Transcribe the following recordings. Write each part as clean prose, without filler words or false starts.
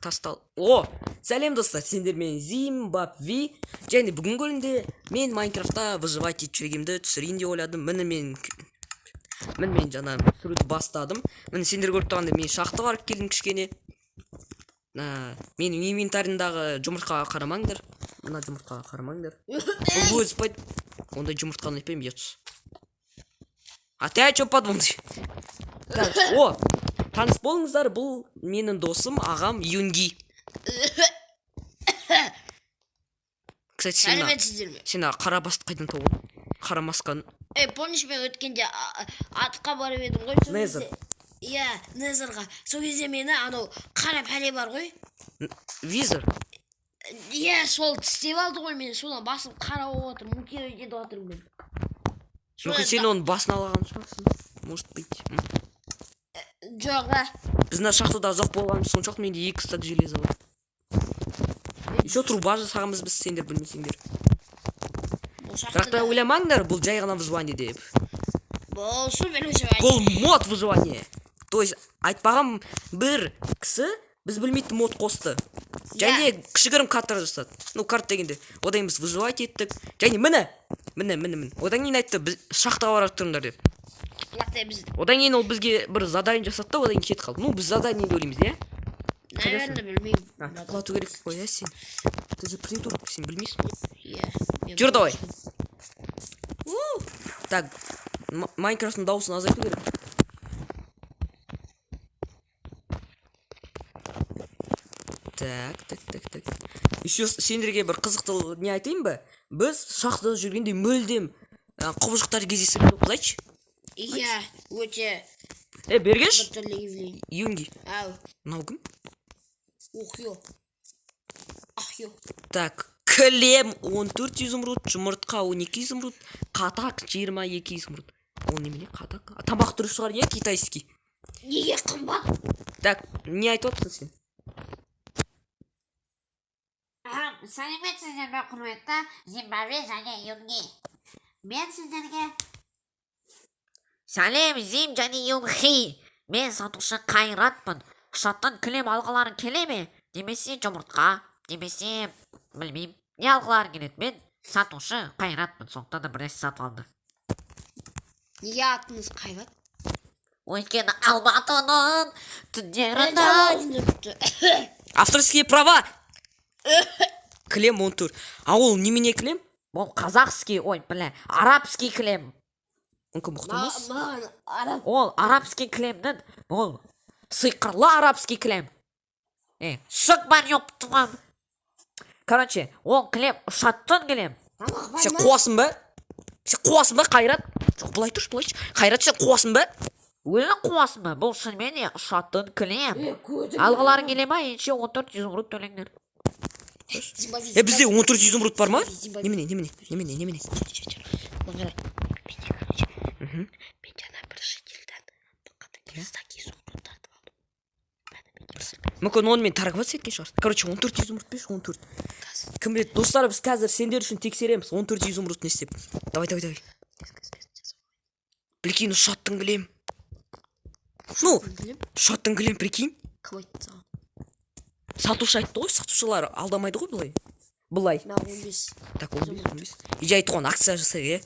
тастал. О, сәлем достар, сендер мен Зимбабве. Және бүгінгі бөлімде мен Майнкрафтта выживать етіп жүргенімді түсірейін деп ойладым. Мен жаңа түсіруді бастадым. Міне сендер көріп тұрғандай мен шахтаға барып келдім кішкене. Менің инвентарымдағы жұмыртқаға қарамаңдар. Мына жұмыртқаға қарамаңдар. Бұл өспайды. Ондай жұмыртқаны айтпаймын, етсіз. А ты о чем подумаешь? О, таныс болыңыздар, бұл менің досым, ағам Юнги. Кстати, сен қара басты қайдан тауып? Қара масканы. Помнишь, мен өткенде атқа барып едім ғой? Незер. Иә, Незерға. Сол кезде мені анау қара пәле бар ғой? Визор. Иә, сол тістеп алды ғой, мен содан басым қара болып отыр, мұкер етіп отырмын мен. Мүмкін сен оның басын алған шығарсың. Может быть. Жоқ, Біздің шахтада ұзақ болғанымыз соншалық менде 2 стак железо бар. Еще труба жасағанбыз біз, сендер білмесеңдер. Бірақ та ойламаңдар, бұл жай ғана выживание деп. Бұл супер выживание. Бұл мод выживание. То есть айтпаған бір кісі біз білмейтін мод қосты. Және кішігірім карта жасады. Ну, карта дегенде. Одан біз выживать еттік. Және міне. Одан кейін айтты, біз шахтаға барып тұрыңдар деп. Одан кейін ол бізге бір задание жасады да, одан кейін кетіп қалды. Ну, біз задание ойлаймыз, иә? Наверное, білмеймін. Құлату керек қой, иә сен? Ты же придурок, сен білмейсің? Иә. Жүр давай. Так, Майнкрафттың дауысын азайту керек. Так. Еще сендерге бір қызықты не айтайын ба? Біз шахтада жүргенде мүлдем құбыжықтар кездесіп айтшы. Иә, өте. Бергеш? Юнги. Ау. Мынау кім? Ухё. Так, кілем 14 изумруд, жұмыртқа 12 изумруд, қатақ 22 изумруд. Ол немене қатақ? Тамақ түрі шығар, иә, китайский. Неге қымбат? Так, не айтып отырсың сен? Сәлеметсіздер ме, құрметті Зимбабве және Юнги. Мен сіздерге сәлем Зим және Юнги. Мен сатушы Қайратпын. Шаттан кілем алғыларың келе ме? Немесе жұмыртқа, немесе білмеймін. Не алғыларың келеді? Мен сатушы Қайратпын. Сондықтан да бір нәрсе сатып алды. Неге атыңыз Қайрат? Өйткені Алматының түндерінде Авторские права! Кілем 14. А ол немене кілем? Бұл қазақский, арабский кілем. Мүмкін мұқтамас? Ол арабский кілемнің, бұл сиқырлы арабский кілем. Шық бар ептімін. Короче, ол кілем ұшаттың кілем. Сен қуасың ба? Қайрат? Жоқ, бұлай тұршы. Қайрат, сен қуасың ба? Өзі қуасың ба? Бұл шынымен ұшаттың кілем. Алғыларың келе ма? Енше 14 изумруд төлеңдер. Бізде 14 изумруд бар ма? Немене? Мен жаңа бір шетелден стаки изумруд тартып алдым. Мүмкін онымен торговаться еткен шығар. Короче, 14 изумруд беш, 14. Кім біледі, достар, біз қазір сендер үшін тексереміз. 14 изумруд не істеп. Давай. Прикинь, ұшаттың кілем. Ну, ұшаттың кілем, прикинь. Кім айтты саған? Сатушы айтты ғой, сатушылар алдамайды ғой бұлай. 15. Так, 15. Иди айтты ғой, акция жасай,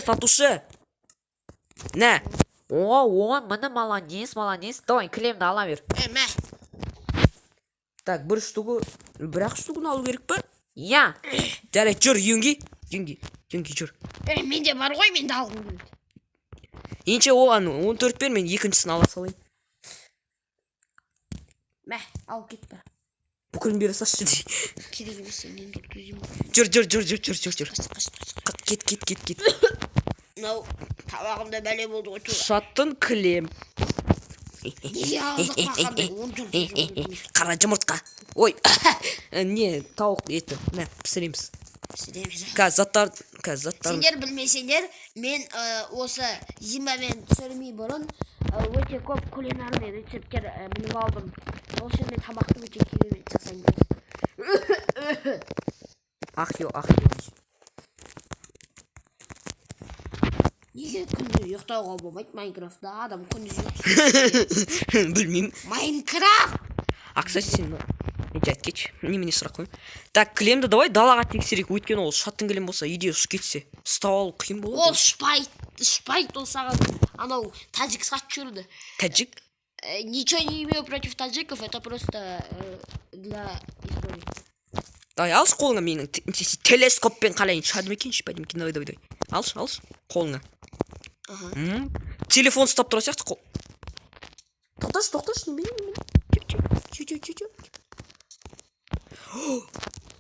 сатушы. Нә? Мені молодец. Давай, кілемді ала бер. Мә. Так, бір штугын алу керек па? Я. Жарайды, жүр, Юнги, жүр. Менде бар ғой, менде алғым келді. Енше оған 14 бер, мен екіншісін ала салайын. Мә, ал кет бар. Бүкілін бері сашы дей. Керек емес, сенен өткізейін. Жүр. Кет. Мынау табағымда бәле болды ғой. Шаттың кілем. Неге алдық мақандай 14. Қара жұмыртқа. Ой, не, тауық еті. Нә, пісіреміз. Қазір заттар. Сендер білмесеңдер, мен осы Зимбабвені түсірмей бұрын өте көп кулинарный рецепттер біліп алдым. Ол үшін мен тамақты өте керемет жасаймын. Ахио. Неге күнде ұйықтауға болмайды Майнкрафтта? Адам күндіз білмеймін. Майнкрафт! кстати сен жайт кетші немене сұрақ қояйын. Так, кілемді давай далаға тексерейік, өйткені ол шаттың кілем болса үйде ұшып кетсе ұстап алу қиын Ол болады. ұшпайды ол саған. Анау тәжік сатып жүрді. Тәжік? Ничего не имею против таджиков, это просто для истории. Давай алшы қолыңа менің телескоппен қалайын шадым екенші бәдемкин, давай. Алшы қолыңа. Телефон ұстап тұра сияқты қол. Тоқташы, немене.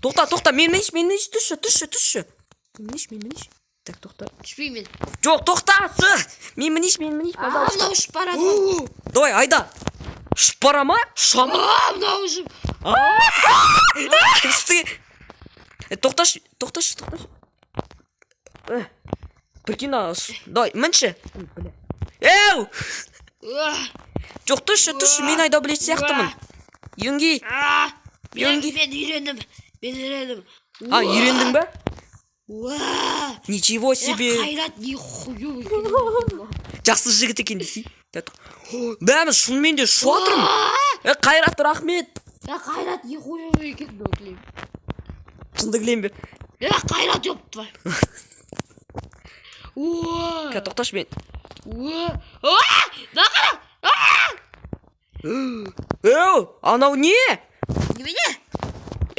Тоқта, мен түші. Мен. Так, тоқта. Түспеймін. Жоқ, тоқтасы. Мен мінейш, пожалуйста. Мынау ұшып барады. Давай, айда. Ұшып бара ма? Шама. Мынау ұшып. Тоқташы. Прикинь, давай, мінші. Еу! Жоқ, түші, мен айда білет сияқтымын. Юнги. Мен үйрендім. Үйрендің ба? Ничего себе. Қайрат не хуй. Жақсы жігіт екен десей. Бәміз шынымен де шуатырмын. Қайрат, рахмет. Қайрат не хуй екен өклейм. Шынды кілем бе? Қайрат жоқ твай. Тоқташы мен. Анау не? Немене?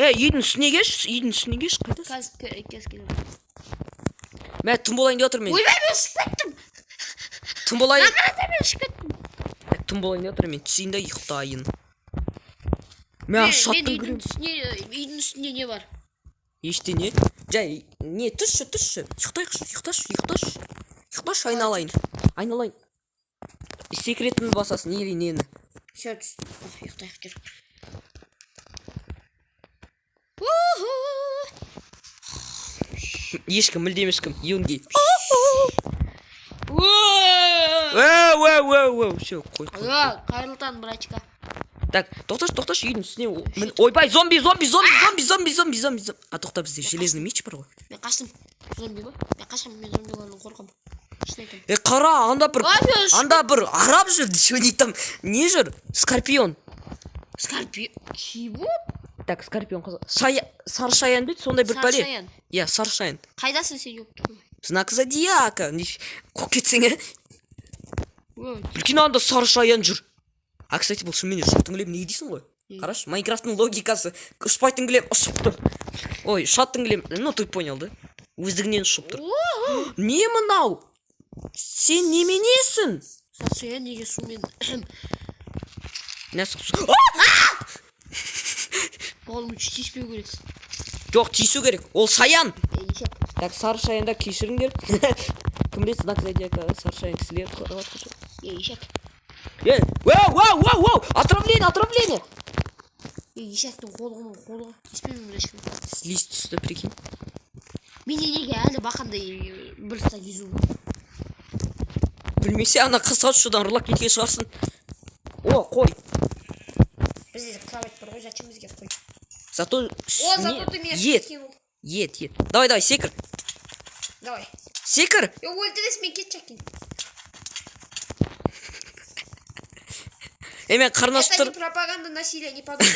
Үйдің үстіне кеш, қайдасың? Мә, түн болайын деп отыр мен. Ойбай, мен ұшып кеттім. Түн болайын. Мен ұшып кеттім. Түн болайын деп отыр мен, түсейін да ұйықтайын. Мен шаттың кірем. Үйдің үстінде не бар? Ештене. Жай, не, түші. Ұйықташы, айналайын. Секретімді басасын, или нені. Все, түс. Ұйықтайық жүр. Ешкім, мүлдем ешкім, Юнги. Все, қой. Қайырлтан, брачка. Так, тоқташы, үйдің үстіне. Ойбай, зомби. Тоқта, бізде железный меч бар ғой. Мен қаштым. Зомби ба? Мен қашам, мен зомбилардан қорқам. Қара, анда бір араб жүр, шөне там. Не жүр? Скорпион. Чего? Так, скорпион қызы. Сары шаян бет, сондай бір пәле. Сары шаян. Иә, сары шаян. Қайдасың сен өптің? Знак зодиака. Қоқ кетсең, Прикинь, анда сары шаян жүр. Кстати, бұл шынымен шаттың кілем не дейсің ғой? Қарашы, Майнкрафттың логикасы. Ұшпайтын кілем ұшып тұр. Ой, шаттың кілем, ты понял, да? Өздігінен ұшып тұр. Не мынау? Сен неменесің? Сары шаян неге сумен? Оғылым үш тиіспеу керексің. Жоқ, тиісу керек. Ол шаян. Нешек? Так, сары шаянда кешіріңдер. Кім біледі, знак зодиака, сары шаян кісілер. Нешек? Вау! Отравление! Нешектің қолы тиіспеумен бірешкім. Слизь түсті, прикинь. Мен неге әлі бақандай бір ста кезу. Білмесе, ана қысқашудан ұрлап кеткен шығарсын. Қой. Бізде кровать бар ғой, зачем бізге қой? Зато ты меня скинул. Ет. Давай, секір. Давай. Секір. Өлтіресің, мен кетчекін. Мен қарнасы Это тұр. не пропаганда насилия, не подумай.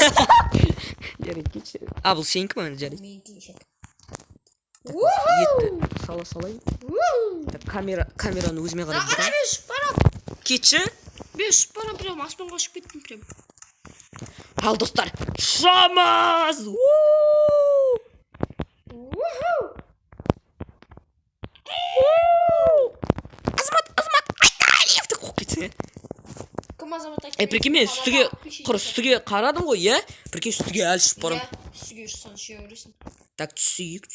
Бұл сенікі ма? Жарайды. Менікі нешек. Етті салайын. Камераны өзіме қарап Нағана мен ұшып барам. Кетші? Мен ұшып барам, прям аспанға ұшып кеттім прям. Ал достар, шамаз! Азамат, айта қоқ кетсің. Кім азамат айтты? Прикинь, мен үстіге қарадым ғой, иә? Прикинь, үстіге әлі ұшып барам. Үстіге ұшсан ше өресің. Так, түсейік.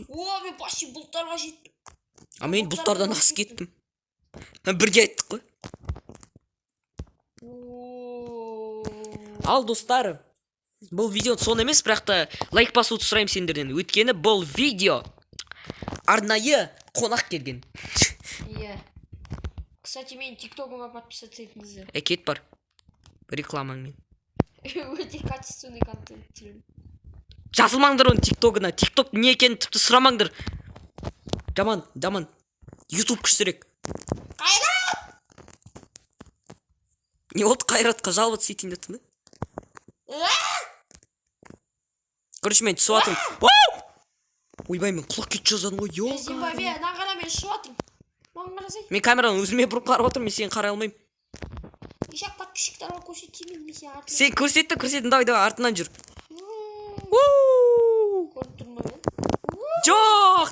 Мен почти бұлттарға жеттім. Мен бұлттардан асып кеттім. Бірге айттық қой. Ал достар, бұл видео сон емес, бірақ та лайк басуды сұрайым сендерден. Өйткені бұл видео арнайы қонақ келген. Кстати, мен тиктогыма подписаться етіңіздер. Кет бар. Рекламаңмен. Өте качественный контент түсіремін. Жазылмаңдар оның тиктогына. Тикток не екенін тіпті сұрамаңдар. Жаман. YouTube күшірек. Қайрат! Не болды Қайратқа жалбат сетейін деді. Короче, мен түсіп жатырмын. Ойбай, мен құлақ кетіп жазадым ғой. Мен Зимбабве, маған қара, мен ұшып жатырмын. Маған қарасай. Мен камераны өзіме бұрып қарап отырмын, мен сені қарай алмаймын. Ешақ подписчиктарға көрсетейін, мен сен артынан. Сен көрсеттің, давай, артынан жүр. Көріп тұрмын ба мен? Жоқ!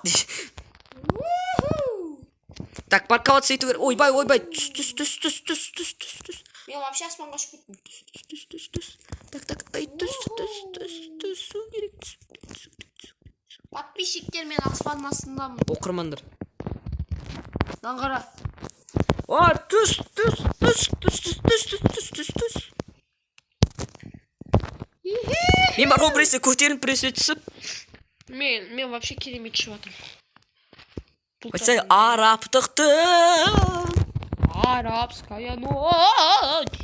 Так, парковаться ету керек. Ойбай, түс. Мен вообще аспанға ұшып кеттім. Түс. Так, ай, түсу керек. Подписчиктер, мен аспанның астындамын. Оқырмандар. Маған қара. Түс. Мен бар, ол біресе көтеріліп, біресе түсіп. Мен вообще керемет ұшып жатырмын. Айтсай, арабтықты. Арабская ночь.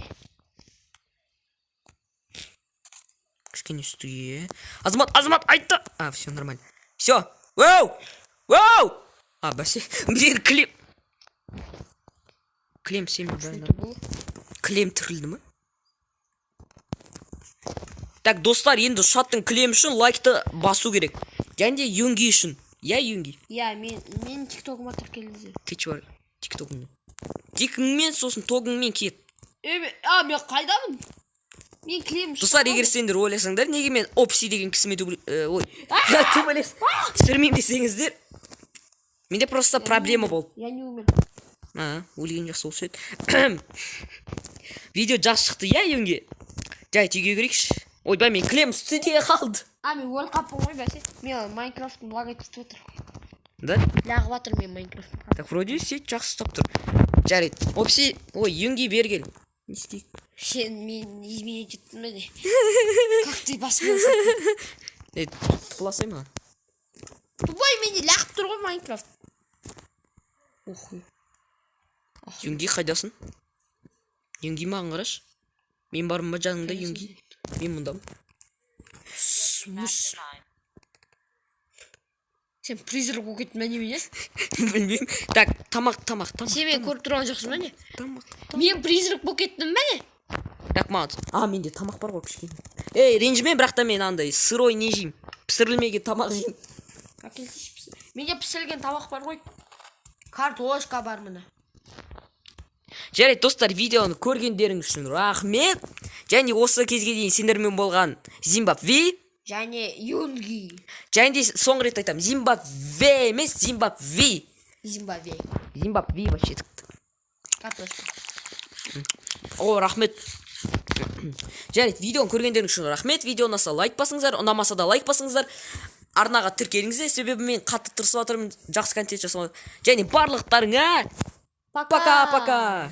Кішкене үстіге. Азамат, айтты. Все, нормально. Все. Воу! Бәсе. Мен Клем семьи, да? Клем түрілді ма? Так, достар, енді шаттың клем үшін лайкты басу керек. Және де Юнги үшін. Я Юнги. Мен тиктогыма тіркелді. Кетші бар тиктогымда. Тикіңмен сосын тогыңмен кет. Мен қайдамын? Мен клем. Достар, егер сендер ойласаңдар, неге мен опси деген кісіме түсірмеймін десеңіздер, менде просто проблема болды. Я не умер. Өлген жақсы болушы еді. Видео жақсы шықты, я Юнги? Жай, түйге көрейікші. Ойбай, мен клем үстіде қалды. Мен өліп қаппын ғой бәсе. Мен Майнкрафттың лагать етіп отыр. Да? Лағып жатыр мен Майнкрафт. Так, вроде сет жақсы ұстап тұр. Жарайды. Опси, Юнги бергел. Не істейік? Мен изменить еттім бе не? Как ты басымен саттың? Тұпыласай ма? Тупой, мені лағып тұр ғой Майнкрафт. Юнги қайдасың? Юнги маған қараш. Мен барым ба жаныңда, Юнги? Мен мұндамын. Сен призрак болып кеттің бе немене? Білмеймін. Так, тамақ. Сен мен көріп тұрған жоқсың ба не? Тамақ. Мен призрак болып кеттім бе не? Рахмат. Менде тамақ бар ғой кішкене. Ренжіме, бірақ та мен андай сырой не жеймін. Пісірілмеген тамақ жеймін. Менде пісірілген тамақ бар ғой. Картошка бар міне. Жарайды, достар, видеоны көргендеріңіз үшін рахмет. Және осы кезге дейін сендермен болған Зимбабве. Және Юнги. Және де соңғы рет айтамын, Зимбабве емес, Зимбабве. Зимбабве вообще тікті. Картошка. Рахмет. Жарайды, видеоны көргендеріңіз үшін рахмет. Видео ұнаса лайк басыңыздар, ұнамаса да лайк басыңыздар. Арнаға тіркеліңіздер, себебі мен қатты тырысып жатырмын, жақсы контент жасауға. Және барлықтарыңа Пока. Пока.